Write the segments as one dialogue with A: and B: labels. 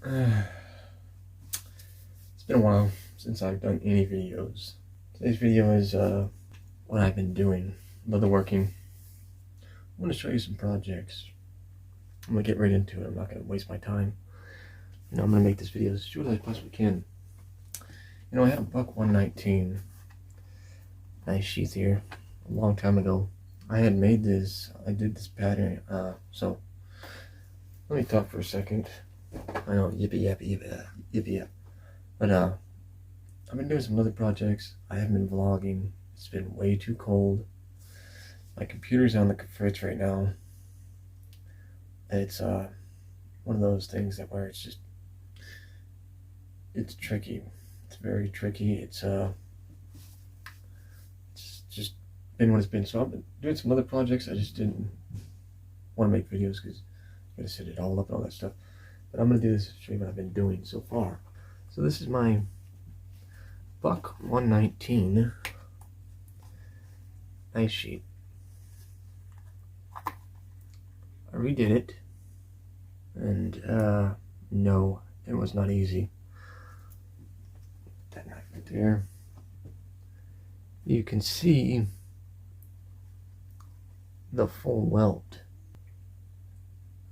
A: It's been a while since I've done any videos. Today's video is what I've been doing, leatherworking. I'm going to show you some projects. I'm going to get right into it. I'm not going to waste my time. I'm going to make this video as short as I possibly can. I had a buck 119. Nice sheath here. A long time ago. I had made this. I did this pattern. So let me talk for a second. I know, yippee yap. But I've been doing some other projects. I haven't been vlogging. It's been way too cold. My computer's on the fritz right now. It's one of those things that where it's tricky. It's very tricky. It's just been what it's been. So I've been doing some other projects. I just didn't want to make videos because I gotta set it all up and all that stuff. But I'm gonna do this to show you what I've been doing so far. So this is my buck 119 nice sheet. I redid it, and no, it was not easy. That knife right there. You can see the full welt.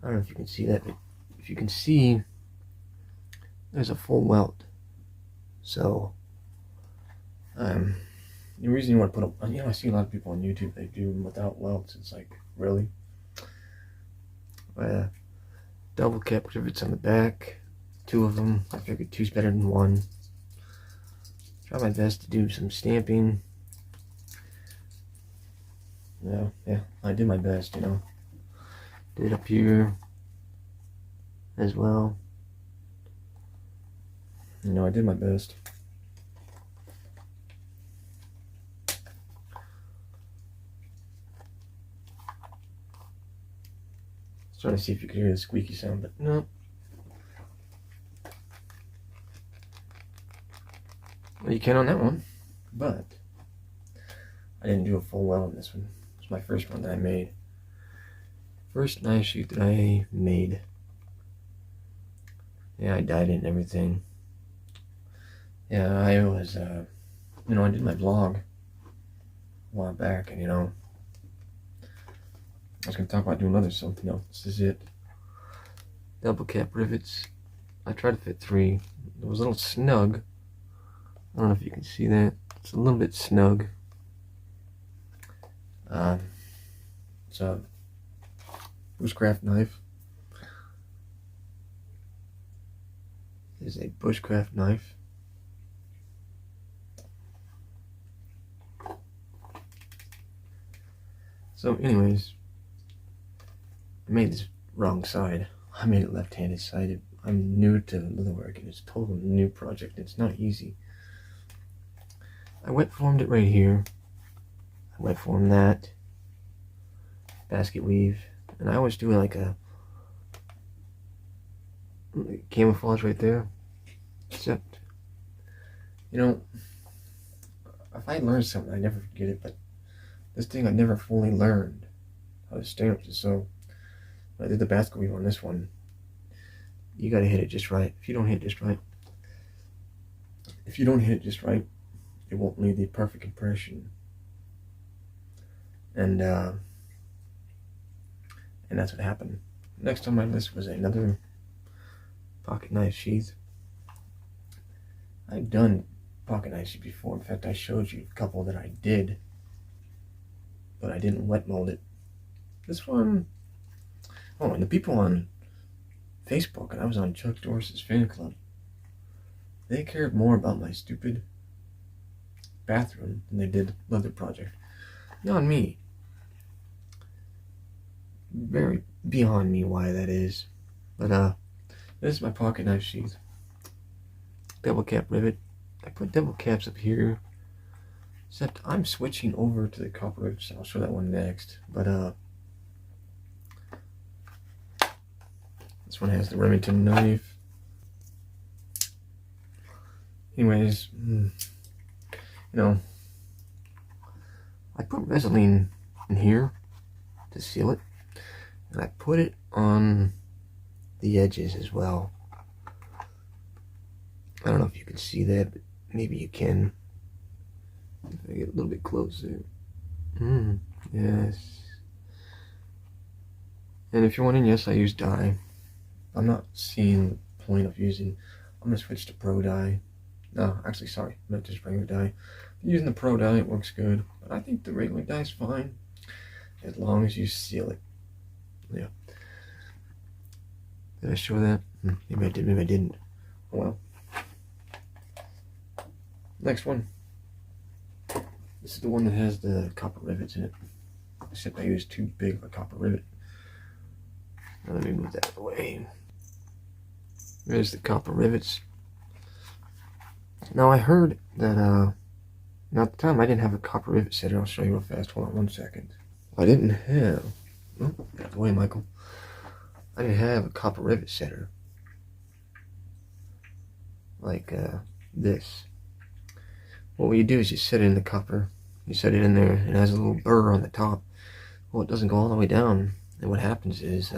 A: I don't know if you can see that, but if you can see, there's a full welt. So, the reason you want to put up, I see a lot of people on YouTube, they do them without welts. It's like, really? Double cap rivets on the back, 2 of them. I figured 2's better than 1. Try my best to do some stamping. Yeah, I did my best, Did it up here as well. I did my best. I was trying to see if you could hear the squeaky sound, but no. Well, you can on that one, but I didn't do a full weld on this one. It's my first one that I made. First knife sheath that I made. Yeah, I dyed it and everything. Yeah, I was, I did my vlog a while back, and I was going to talk about doing other something. No, this is it. Double cap rivets. I tried to fit 3. It was a little snug. I don't know if you can see that. It's a little bit snug. It's a bushcraft knife. It is a bushcraft knife. So anyways, I made this wrong side. I made it left-handed sided. I'm new to leatherworking. It's a total new project. It's not easy. I wet formed it right here. I wet formed that. Basket weave. And I always do like a camouflage right there. Except, if I learn something, I never forget it, but this thing I never fully learned how to stamp it. So when I did the basket weave on this one, you gotta hit it just right. If you don't hit it just right, it won't leave the perfect impression. And that's what happened. Next on my list was another pocket knife sheath. I've done pocket knife sheath before. In fact, I showed you a couple that I did, but I didn't wet mold it. This one, and the people on Facebook, and I was on Chuck Dorsey's fan club, they cared more about my stupid bathroom than they did the leather project. Not me. Very beyond me why that is. But this is my pocket knife sheath. Double cap rivet. I put double caps up here. Except I'm switching over to the copper rivets. I'll show that one next. But this one has the Remington knife. Anyways, I put Vaseline in here to seal it, and I put it on the edges as well. I don't know if you can see that, but maybe you can. If I get a little bit closer. Yes. And if you're wondering, yes, I use dye. I'm not seeing the point of using. I'm gonna switch to pro dye. No, actually, sorry, not just regular dye. Using the pro dye, it works good, but I think the regular dye is fine as long as you seal it. Yeah. Did I show that? Maybe I did, maybe I didn't. Oh well. Next one. This is the one that has the copper rivets in it. Except I used too big of a copper rivet. Now let me move that away. There's the copper rivets. Now I heard that, now at the time I didn't have a copper rivet setter. I'll show you real fast. Hold on 1 second. I didn't have, oh, get out the way, Michael. I didn't have a copper rivet setter. Like, this. What you do is you set it in the copper. You set it in there, and it has a little burr on the top. Well, it doesn't go all the way down. And what happens is,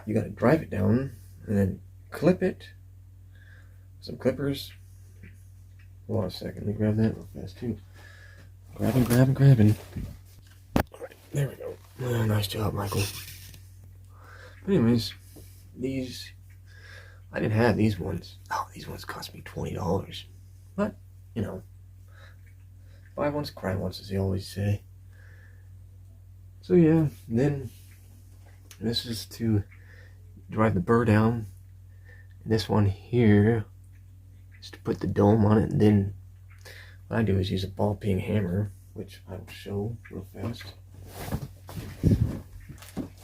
A: you gotta drive it down, and then clip it. Some clippers. Hold on a second, let me grab that real fast too. Grabbing. Alright, there we go. Nice job, Michael. But anyways, these, I didn't have these ones. Oh, these ones cost me $20. But, you know, buy once, cry once, as they always say. So yeah, then this is to drive the burr down. And this one here is to put the dome on it. And then what I do is use a ball peen hammer, which I will show real fast.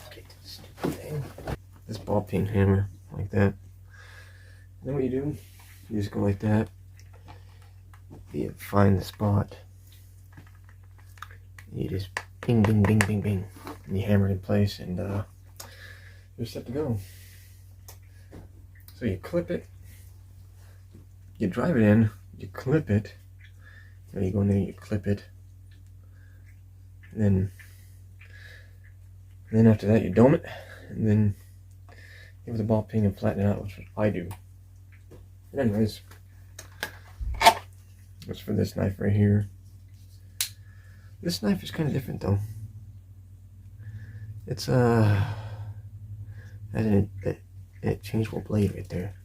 A: Okay, stupid thing. This ball peen hammer, like that. And then what you do, you just go like that. You find the spot. You just bing, bing, bing, bing, bing. And you hammer it in place, and you're set to go. So you clip it, you drive it in, you clip it, and you go in there, you clip it, and then after that you dome it, and then give it a ball peen and flatten it out, which I do. But anyways, that's for this knife right here. This knife is kind of different though. It's has an changeable blade right there.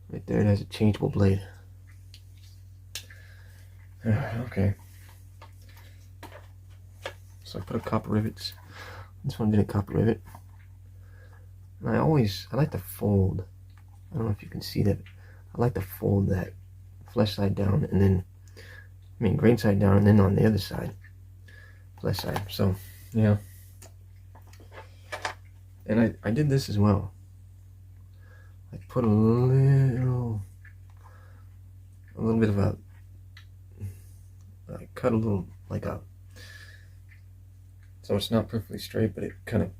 A: Right there, it has a changeable blade. Okay. So I put a copper rivets. This one did a copper rivet. And I like to fold. I don't know if you can see that. I like to fold that flesh side down, and then, grain side down, and then on the other side, flesh side. So, yeah. And I did this as well. I put a little bit of I cut a little, so it's not perfectly straight, but it kind of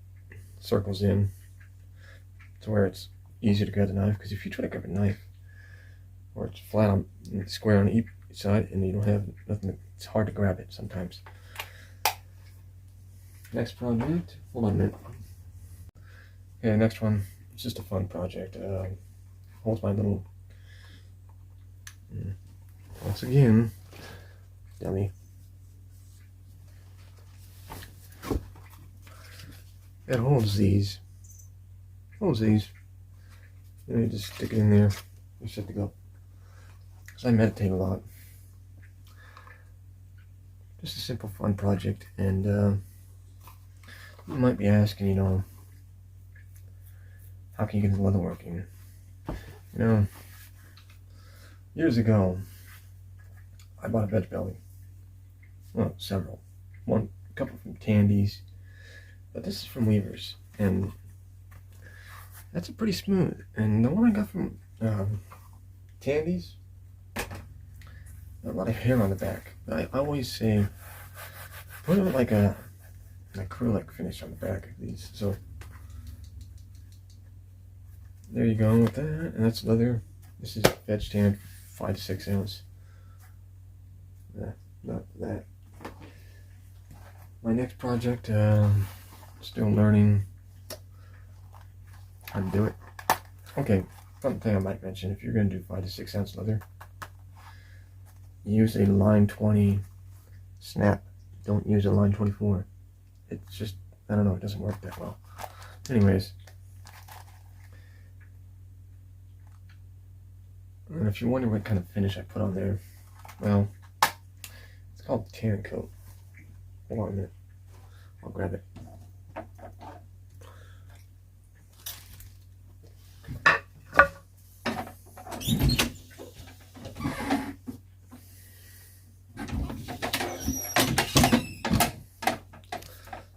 A: circles in to where it's easier to grab the knife. Because if you try to grab a knife, or it's flat on, square on each side, and you don't have nothing, it's hard to grab it sometimes. Next project, hold on a minute. Okay, next one, it's just a fun project. Holds my little, once again, dummy. It holds these. And you just stick it in there. You're set to go. Because I meditate a lot. Just a simple fun project. And you might be asking, how can you get the leather working? Years ago, I bought a veg belly. Well, several. A couple from Tandy's. But this is from Weaver's. And that's a pretty smooth. And the one I got from Tandy's, a lot of hair on the back. I always say, put it like an acrylic finish on the back of these. So there you go with that. And that's leather. This is veg tan, 5 to 6 ounce. Not that. My next project, still learning how to do it. Okay, One thing I might mention, if you're going to do 5 to 6 ounce leather, use a line 20 snap. Don't use a line 24. It's just, I don't know, it doesn't work that well. Anyways, and if you wonder what kind of finish I put on there, well, it's called tan coat. Hold on a minute, I'll grab it.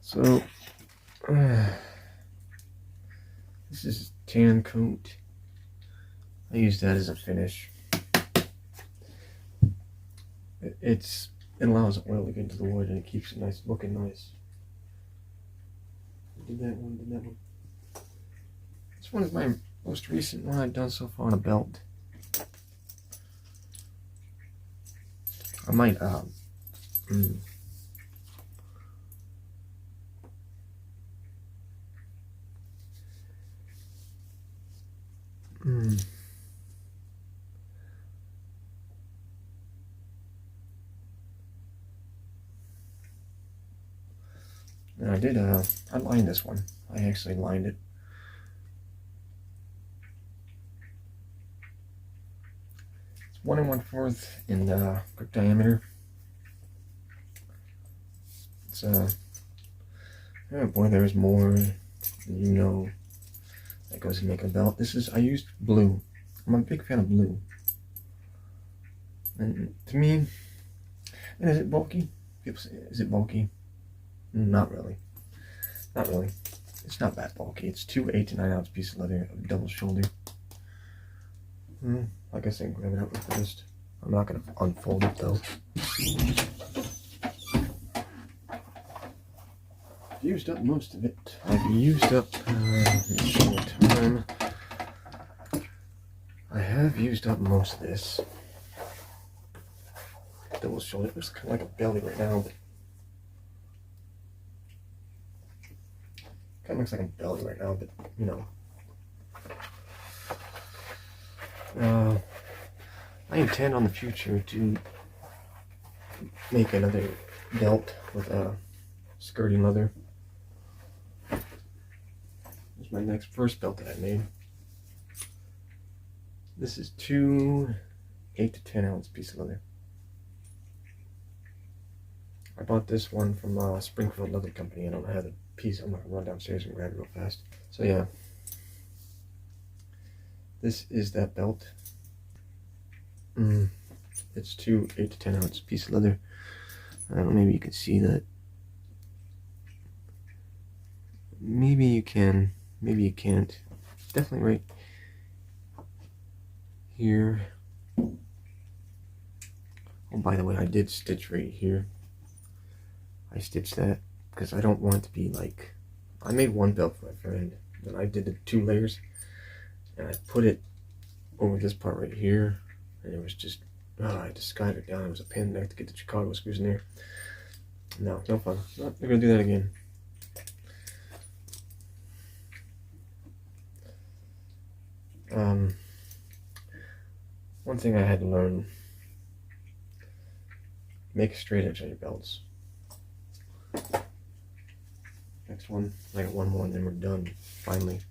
A: So, this is tan coat. I use that as a finish. It allows oil to get into the wood and it keeps it nice, looking nice. Did that one. This one is my most recent one I've done so far on a belt. I might, And I lined this one. I actually lined it. It's 1 1/4 in quick diameter. It's oh boy, there's more than you know that goes to make a belt. I used blue. I'm a big fan of blue. And to me, and is it bulky? People say, is it bulky? Not really. Not really. It's not that bulky. It's 2 8 to 9 ounce pieces of leather, double shoulder. Like I said, grab it out with first. I'm not going to unfold it though. I've used up most of it. I've used up time. I have used up most of this. Double shoulder. It looks kind of like a belly right now, but kind of looks like a belly right now, but you know. I intend on the future to make another belt with skirting leather. This is my first belt that I made. This is 2 8 to 10 ounce piece of leather. I bought this one from Springfield Leather Company. I don't have the piece. I'm going to run downstairs and grab it real fast. So yeah, this is that belt. It's 2 8 to 10 ounce piece of leather. I don't know, maybe you can see that. Maybe you can, maybe you can't. Definitely right here. Oh, by the way, I did stitch right here. I stitched that because I don't want it to be like, I made one belt for my friend, and I did the 2 layers, and I put it over this part right here, and it was just, I had to skive it down. It was a pain in the neck to get the Chicago screws in there. No fun. Not gonna do that again. One thing I had to learn: make a straight edge on your belts. Next one, I got one more and then we're done, finally.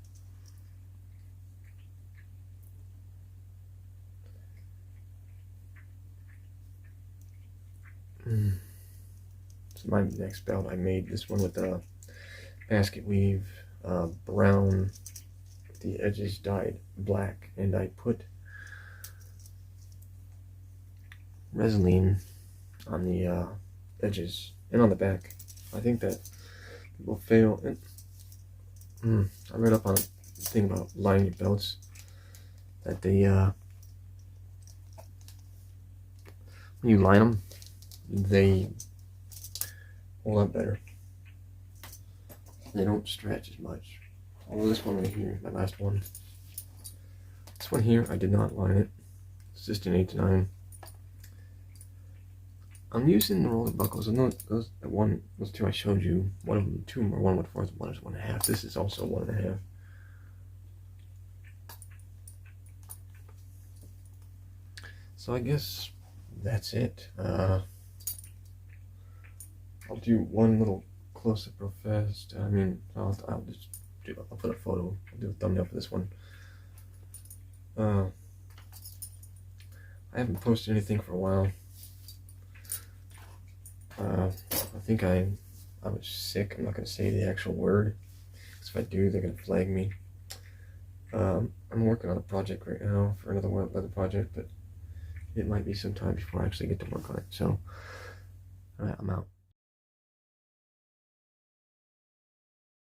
A: So my next belt, I made this one with a basket weave, brown, the edges dyed black, and I put resin on the edges and on the back. I think that people fail, and I read up on a thing about lining your belts, that they when you line them, they hold up better. They don't stretch as much. Although this one right here, my last one, this one here, I did not line it. It's just an 8 to 9. I'm using the roller buckles. I know those two I showed you. One of them, 2 are 1 1/4, one is 1 1/2. This is also 1 1/2. So I guess that's it. I'll do one little close-up real fast. I mean, I'll put a photo. I'll do a thumbnail for this one. I haven't posted anything for a while. I think I was sick. I'm not gonna say the actual word, because if I do, they're gonna flag me. I'm working on a project right now for another project, but it might be some time before I actually get to work on it. So, alright, I'm out.